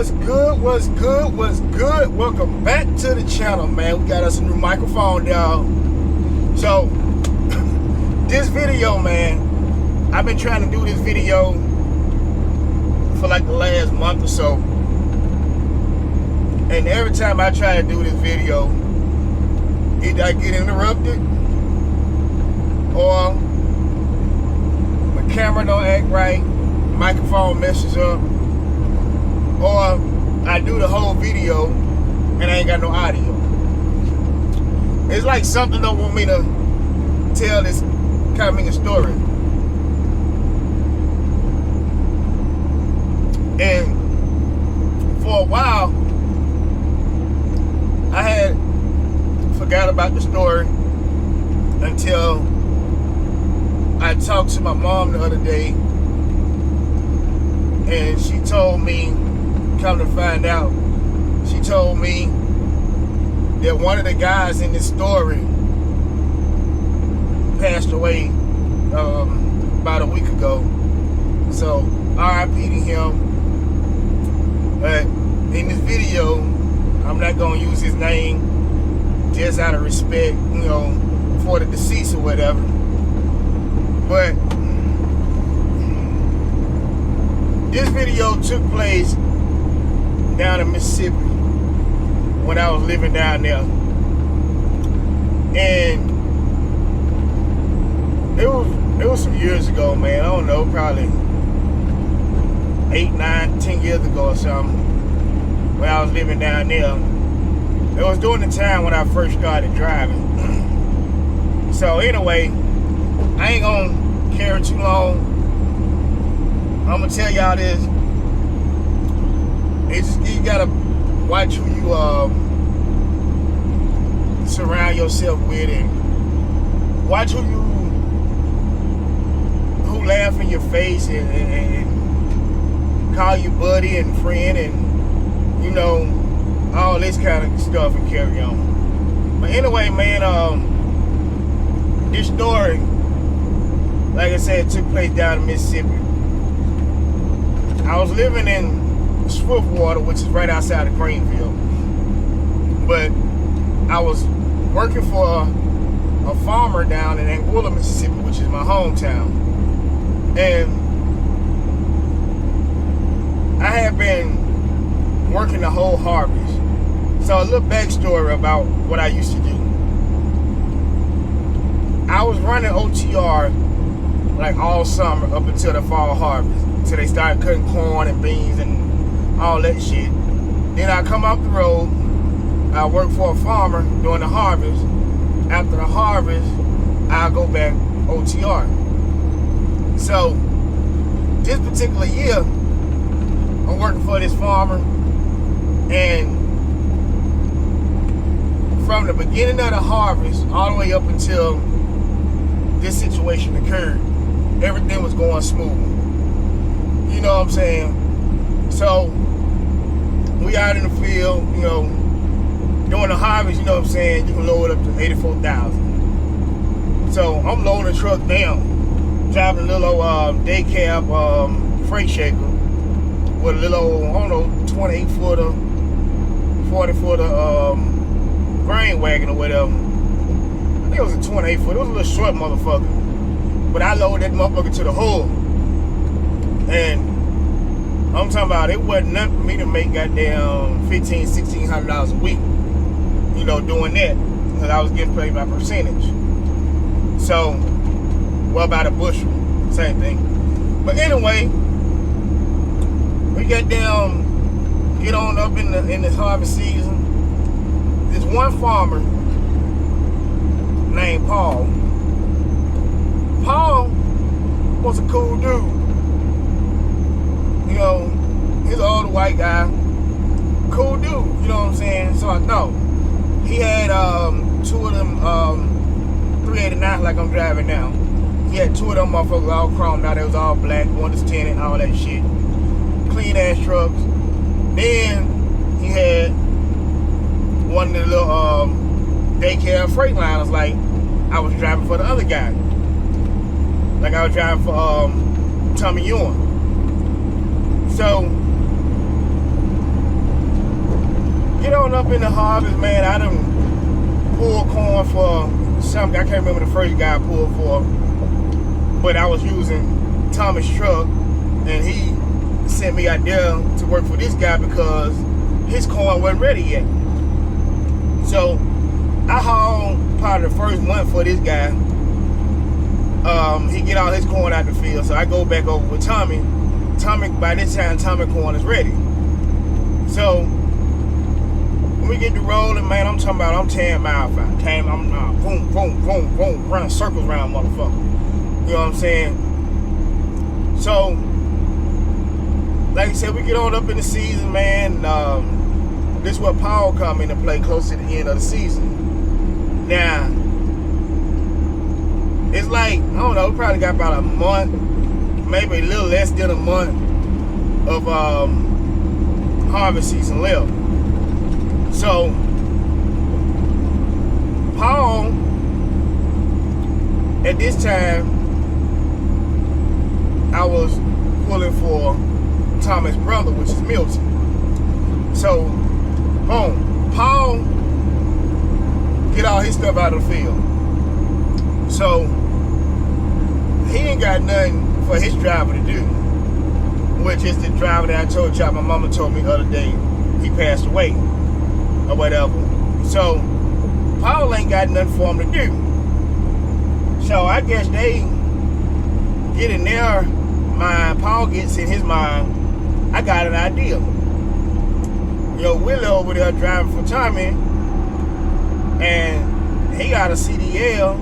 What's good? What's good? What's good? Welcome back to the channel, man. We got us a new microphone, y'all. So, this video, man, I've been trying to do this video for like the last month or so. And every time I try to do this video, either I get interrupted or my camera don't act right, microphone messes up, or I do the whole video and I ain't got no audio. It's like something don't want me to tell this coming story. And for a while, I had forgot about the story until I talked to my mom the other day, and she told me, come to find out, she told me that one of the guys in this story passed away about a week ago. So RIP to him. But in this video, I'm not gonna use his name just out of respect, you know, for the deceased or whatever. But this video took place down in Mississippi when I was living down there, and it was some years ago, man. I don't know, probably 8, 9, 10 years ago or something, when I was living down there. It was during the time when I first started driving. So anyway, I ain't gonna carry too long. I'm gonna tell y'all this. It's just, you gotta watch who you surround yourself with, and watch who laugh in your face and call you buddy and friend, and you know, all this kind of stuff, and carry on. But anyway, man, this story, like I said, took place down in Mississippi. I was living in Swiftwater, which is right outside of Greenville, but I was working for a farmer down in Anguilla, Mississippi, which is my hometown. And I had been working the whole harvest. So a little backstory about what I used to do. I was running OTR like all summer up until the fall harvest, until they started cutting corn and beans and all that shit. Then I come off the road, I work for a farmer during the harvest. After the harvest, I'll go back OTR. So this particular year, I'm working for this farmer, and from the beginning of the harvest all the way up until this situation occurred, everything was going smooth. You know what I'm saying? So we out in the field, you know, during the harvest, you know what I'm saying, you can load up to 84,000. So I'm loading the truck down, driving a little old day cab freight shaker with a little old, I don't know, 28-footer, 40-footer grain wagon or whatever. I think it was a 28-footer. It was a little short motherfucker. But I loaded that motherfucker to the hull. And I'm talking about, it wasn't nothing for me to make goddamn $1,500, $1,600 a week, you know, doing that, because I was getting paid by percentage. So, well, about a bushel, same thing. But anyway, we got down, get on up in this harvest season. This one farmer named Paul. Paul was a cool dude. You know, he's an older white guy, cool dude, you know what I'm saying? So I thought he had two of them 389 like I'm driving now. He had two of them motherfuckers all chromed out. They was all black, one is tinted, all that shit. Clean ass trucks. Then he had one of the little daycare Freightliners like I was driving for the other guy. Like I was driving for Tommy Ewing. So Get on up in the harvest, man. I done pulled corn for something. I can't remember the first guy I pulled for, but I was using Thomas' truck, and he sent me out there to work for this guy because his corn wasn't ready yet. So I hauled probably the first month for this guy. He get all his corn out the field, so I go back over with Tommy. By this time, Tommy corn is ready. So when we get to rolling, man, I'm talking about I'm 10 miles out. I'm boom, boom, boom, boom, running circles around motherfucker. You know what I'm saying? So, like I said, we get on up in the season, man. This is where Paul come into play close to the end of the season. Now, it's like, I don't know, we probably got about a month, maybe a little less than a month of harvest season left. So, Paul, at this time, I was pulling for Thomas' brother, which is Milton. So, boom, Paul get all his stuff out of the field. So, he ain't got nothing for his driver to do, which is the driver that I told y'all, my mama told me the other day, he passed away, or whatever. So, Paul ain't got nothing for him to do. So, I guess they get in their mind, Paul gets in his mind, I got an idea. You know, Willie over there driving for Tommy, and he got a CDL.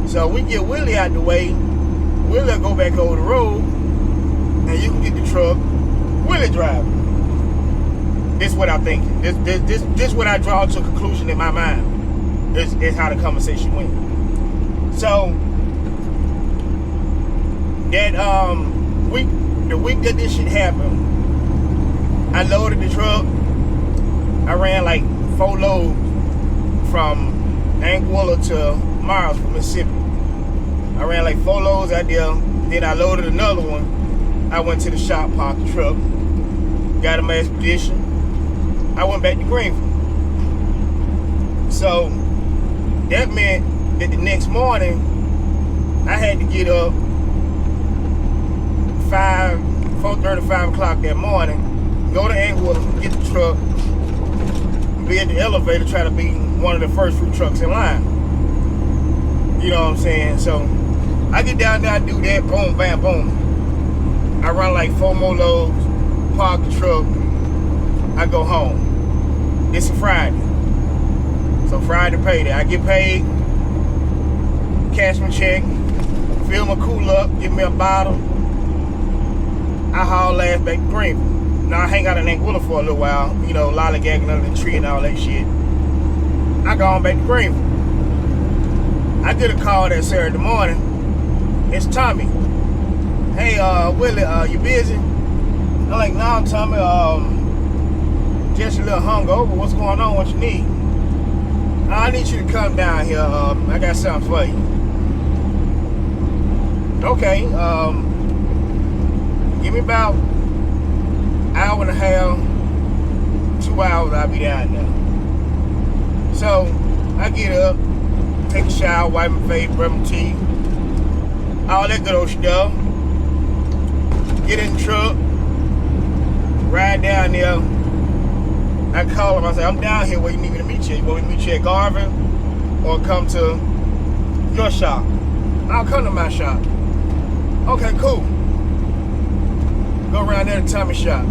So we get Willie out the way. Willie go back over the road, and you can get the truck. Willie driving. This is what I'm thinking. This what I draw to a conclusion in my mind. This is how the conversation went. So that the week that this shit happened, I loaded the truck. I ran like 4 loads from Anguilla to Miles, Mississippi. I ran like 4 loads out there. Then I loaded another one. I went to the shop, parked the truck, got him an expedition. I went back to Greenville. So that meant that the next morning I had to get up 4:30, 5 o'clock that morning, go to Anguilla, get the truck, be at the elevator, try to be one of the first fruit trucks in line. You know what I'm saying? So I get down there, I do that, boom, bam, boom. I run like 4 more loads, park the truck, I go home. It's a Friday. So Friday payday. I get paid, cash my check, fill my cooler up, give me a bottle. I haul ass back to Greenville. Now I hang out in Anguilla for a little while, you know, lollygagging under the tree and all that shit. I go on back to Greenville. I get a call that Saturday morning. It's Tommy. Hey, Willie, you busy? I'm like, nah, Tommy, just a little hungover. What's going on? What you need? I need you to come down here. I got something for you. Okay, give me about an hour and a half, 2 hours, I'll be down there. So I get up, take a shower, wipe my face, brush my teeth, all that good old stuff. Get in the truck, ride down there. I call him, I say, I'm down here, where you need me to meet you? You want me to meet you at Garvin or come to your shop? I'll come to my shop. Okay, cool. Go around there to Tommy's shop.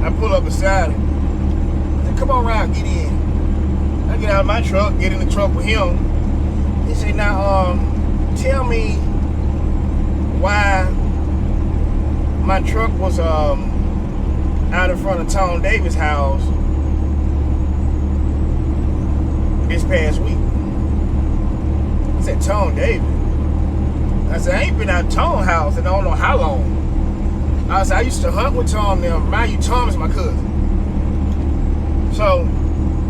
I pull up beside him. I said, come on around, get in. I get out of my truck, get in the truck with him. He said, now, tell me why my truck was out in front of Tom Davis' house this past week. I said, Tom Davis? I said, I ain't been out Tom's house in I don't know how long. I said, I used to hunt with Tom now. Mind you, Tom is my cousin. So,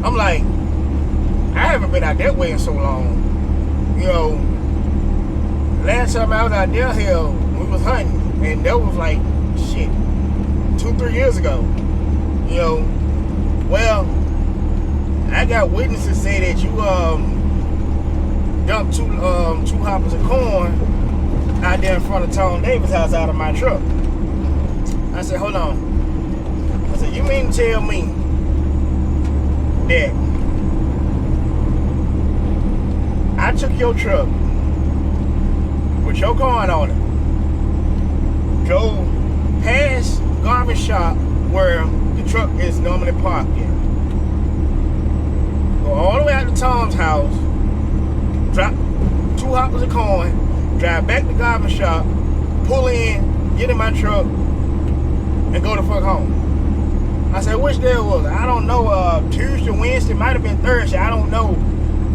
I'm like, I haven't been out that way in so long. You know, last time I was out there here, we was hunting. And that was like, shit, 2-3 years ago. You know, well, I got witnesses say that you dumped two hoppers of corn out there in front of Tom Davis' house out of my truck. I said, hold on. I said, you mean to tell me that I took your truck with your corn on it, drove past garbage shop where the truck is normally parked at, go all the way out to Tom's house, drop 2 hoppers of corn, drive back to garbage shop, pull in, get in my truck, and go the fuck home. I said, which day it was? I don't know, Tuesday, Wednesday, might have been Thursday, I don't know.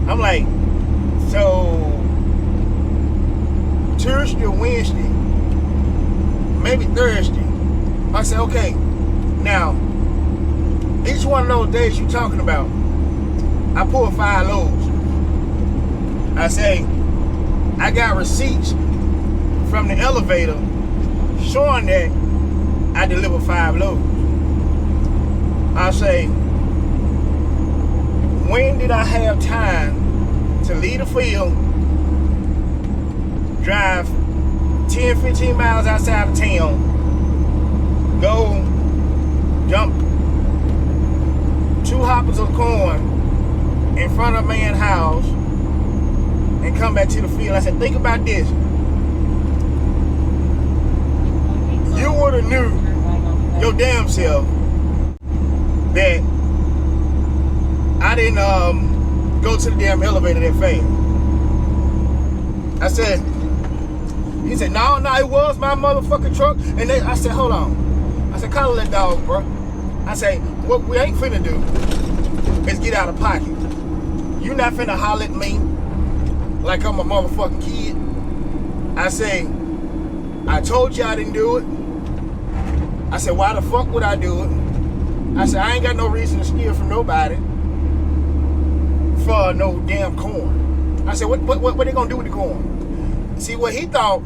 I'm like, so Tuesday or Wednesday, maybe Thursday. I said, okay, now, each one of those days you talking about, I pulled 5 loads. I say, I got receipts from the elevator showing that I delivered 5 loads. I say, when did I have time to leave the field, drive 10, 15 miles outside of town, go jump 2 hoppers of corn in front of a man's house and come back to the field? I said, think about this. You would have knew your damn self that I didn't go to the damn elevator that fast. I said, he said, no, it was my motherfucking truck. And I said, hold on. I said, call that dog, bro. I say, what we ain't finna do is get out of pocket. You not finna holler at me like I'm a motherfucking kid. I say, I told you I didn't do it. I said, why the fuck would I do it? I said, I ain't got no reason to steal from nobody for no damn corn. I said, what they gonna do with the corn? See, what he thought,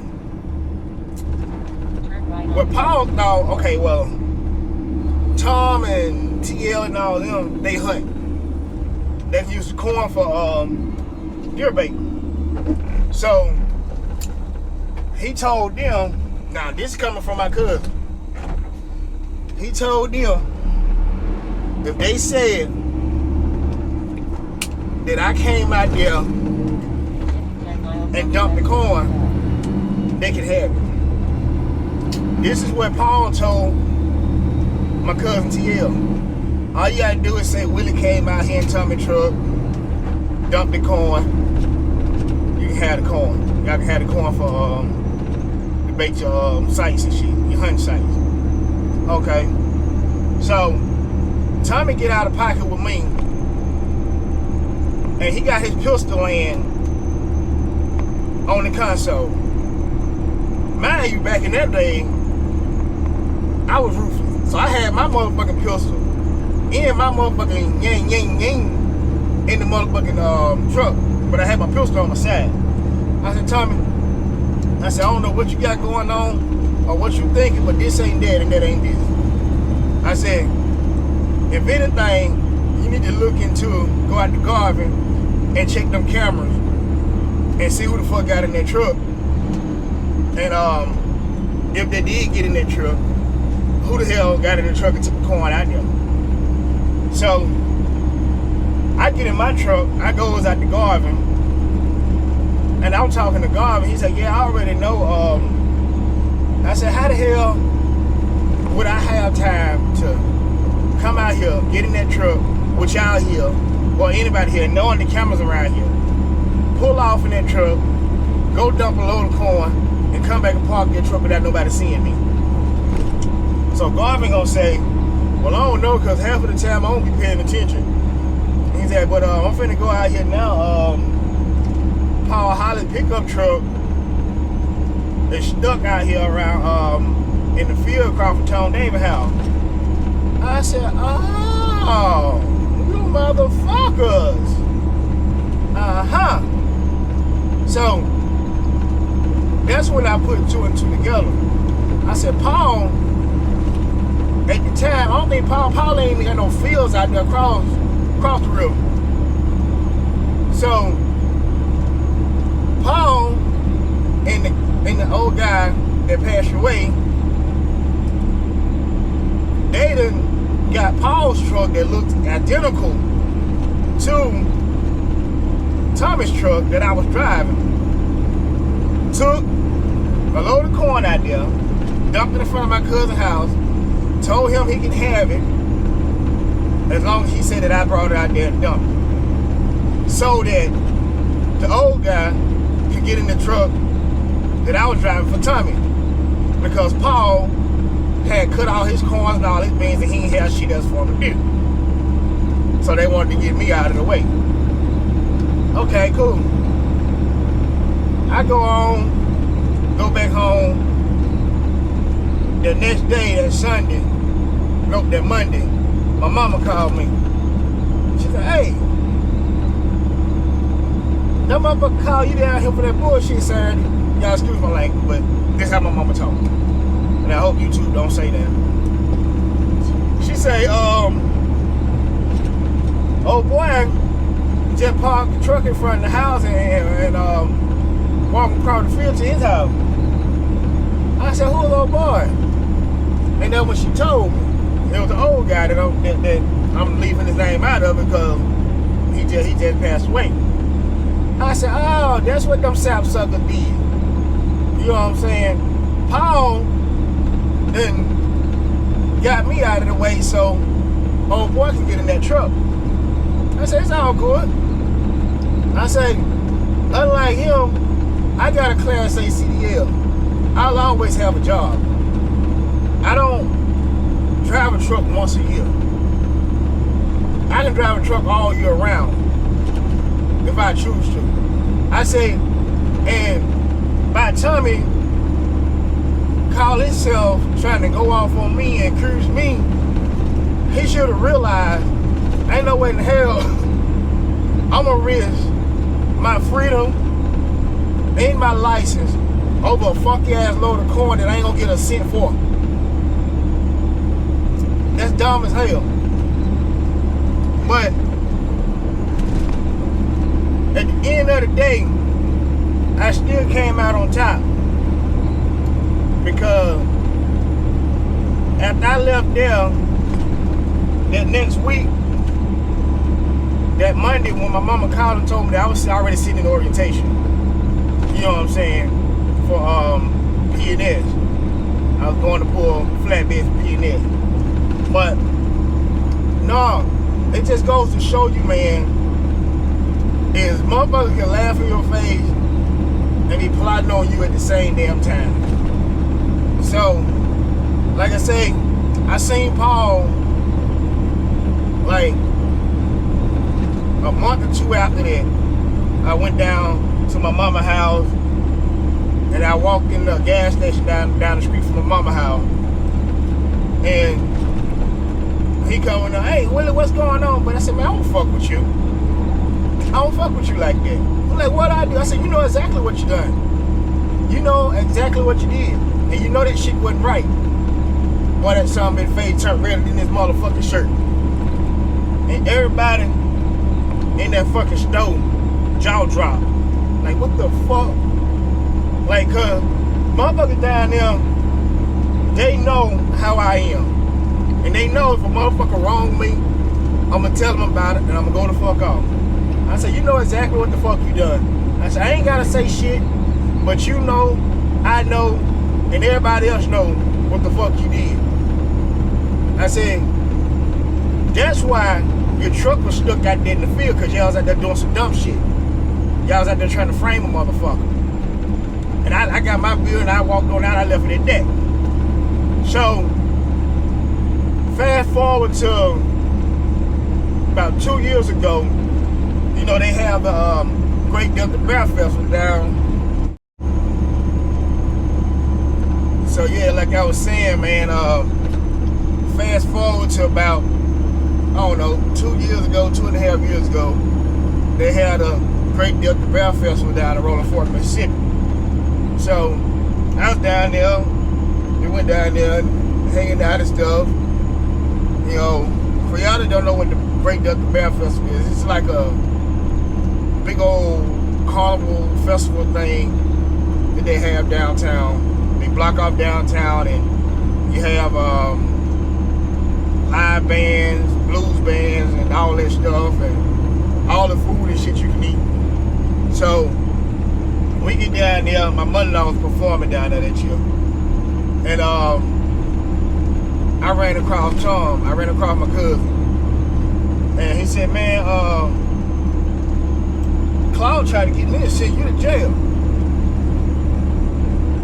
what Paul thought, okay, well, Tom and TL and all them, they hunt. They use the corn for deer bait. So he told them, now this is coming from my cousin. He told them, if they said that I came out there and dumped the corn, they could have it. This is what Paul told my cousin TL. All you gotta do is say Willie came out here in Tommy truck, dumped the corn. You can have the corn. Y'all can have the corn for to bait your sites and shit, your hunting sites. Okay. So Tommy get out of pocket with me, and he got his pistol laying on the console. Mind you, back in that day, I was ruthless. So I had my motherfucking pistol and my motherfucking yang in the motherfucking truck, but I had my pistol on my side. I said, Tommy, I said, I don't know what you got going on or what you thinking, but this ain't that and that ain't this. I said, if anything, you need to look into, go out to Garvin and check them cameras and see who the fuck got in that truck. And if they did get in that truck, who the hell got in the truck and took the corn out there? So I get in my truck, I goes out to Garvin, and I'm talking to Garvin. He said, yeah, I already know. I said, how the hell would I have time to come out here, get in that truck with y'all here, or anybody here, knowing the cameras around here, pull off in that truck, go dump a load of corn, and come back and park that truck without nobody seeing me? So Garvin gonna say, well, I don't know, because half of the time I won't be paying attention. He said, but I'm finna go out here now. Paul Holly pickup truck is stuck out here around in the field across from Tom Davis' house. I said, oh, you motherfuckers. So that's when I put 2 and 2 together. I said, Paul, at the time, I don't think Paul ain't even got no fields out there across across the river. So Paul and the old guy that passed away, they done got Paul's truck that looked identical to Tommy's truck that I was driving. Took a load of corn out there, dumped it in front of my cousin's house, told him he can have it as long as he said that I brought it out there and dumped it. So that the old guy could get in the truck that I was driving for Tommy. Because Paul had cut all his corns and all his beans and he ain't had shit else for him to do. So they wanted to get me out of the way. Okay, cool. I go back home. The next day, that Sunday, nope, that Monday, my mama called me. She said, hey, that motherfucker called you down here for that bullshit Saturday. Y'all excuse my language, but this is how my mama talk. And I hope YouTube don't say that. She say, oh boy, just parked the truck in front of the house and walking across the field to his house. I said, who's the old boy? And then when she told me, it was the old guy that I'm leaving his name out of because he just passed away. I said, oh, that's what them sapsuckers did. You know what I'm saying? Paul then got me out of the way so old boy can get in that truck. I said, it's all good. I said, unlike him, I got a Class A CDL. I'll always have a job. I don't drive a truck once a year. I can drive a truck all year round if I choose to. I say, and by Tommy call himself trying to go off on me and accuse me, he should have realized ain't no way in hell I'm gonna risk my freedom and my license over a funky ass load of corn that I ain't gonna get a cent for. That's dumb as hell. But at the end of the day, I still came out on top because after I left there that next week, that Monday when my mama called and told me that I was already sitting in orientation, you know what I'm saying, for P&S. I was going to pull flatbed for P&S. But no, it just goes to show you, man, is motherfuckers can laugh in your face and be plotting on you at the same damn time. So, like I say, I seen Paul like a month or two after that. I went down to my mama's house and I walked in the gas station down the street from my mama's house. And he coming up, hey, Willie, what's going on? But I said, man, I don't fuck with you. I don't fuck with you like that. He's like, what I do? I said, you know exactly what you done. You know exactly what you did. And you know that shit wasn't right. Boy, that son been fade turned redder than this motherfucking shirt. And everybody in that fucking store jaw dropped. Like, what the fuck? Like, cause motherfuckers down there, they know how I am. And they know if a motherfucker wrong me, I'm gonna tell them about it and I'm gonna go the fuck off. I said, you know exactly what the fuck you done. I said, I ain't gotta say shit, but you know, I know, and everybody else know what the fuck you did. I said, that's why your truck was stuck out there in the field, because y'all was out there doing some dumb shit. Y'all was out there trying to frame a motherfucker. And I got my bill and I walked on out, I left it at that. So, fast forward to about 2 years ago, you know, they have the Great Delta Bear Festival down. So yeah, like I was saying, man, fast forward to about, I don't know, 2 years ago, 2.5 years ago, they had a Great Delta Bear Festival down in Rolling Fork, Mississippi. So I was down there, we went down there hanging out and stuff, you know, For y'all that don't know what the Great Duck Bear Festival is, it's like a big old carnival festival thing that they have downtown. They block off downtown, and you have live bands, blues bands, and all that stuff, and all the food and shit you can eat. So we get down there. My mother-in-law was performing down there that year, and I ran across Tom. I ran across my cousin, and he said, "Man, Claude tried to get me and send you to jail."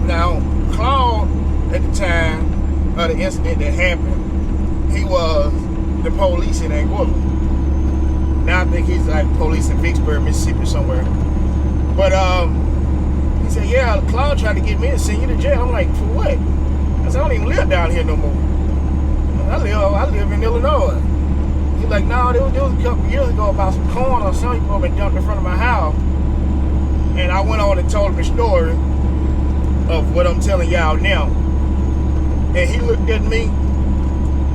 Now, Claude, at the time of the incident that happened, he was the police in Anguilla. Now I think he's like police in Vicksburg, Mississippi somewhere. But he said, "Yeah, Claude tried to get me and send you to jail." I'm like, "For what?" I said, "I don't even live down here no more. I live in Illinois." He's like, "No, there was a couple years ago about some corn or something you probably dumped in front of my house." And I went on and told him the story of what I'm telling y'all now. And he looked at me.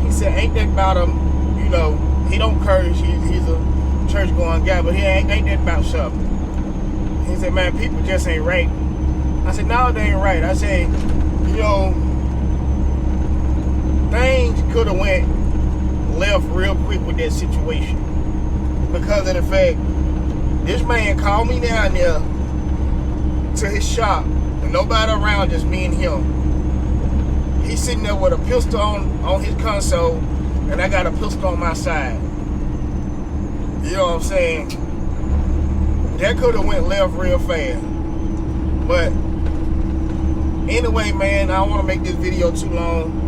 He said, "Ain't that about him? You know, he don't curse. He's a church-going guy, but he ain't that about something." He said, "Man, people just ain't right." I said, "No, they ain't right." I said, "You know, things could have went left real quick with that situation because of the fact this man called me down there to his shop and nobody around, just me and him. He's sitting there with a pistol on his console, and I got a pistol on my side. You know what I'm saying? That could have went left real fast. But anyway, man, I don't want to make this video too long.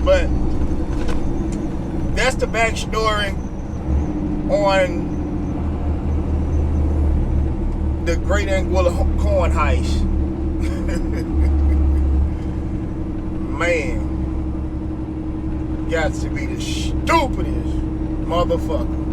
But that's the backstory on the Great Anguilla corn heist. Man, got to be the stupidest motherfucker.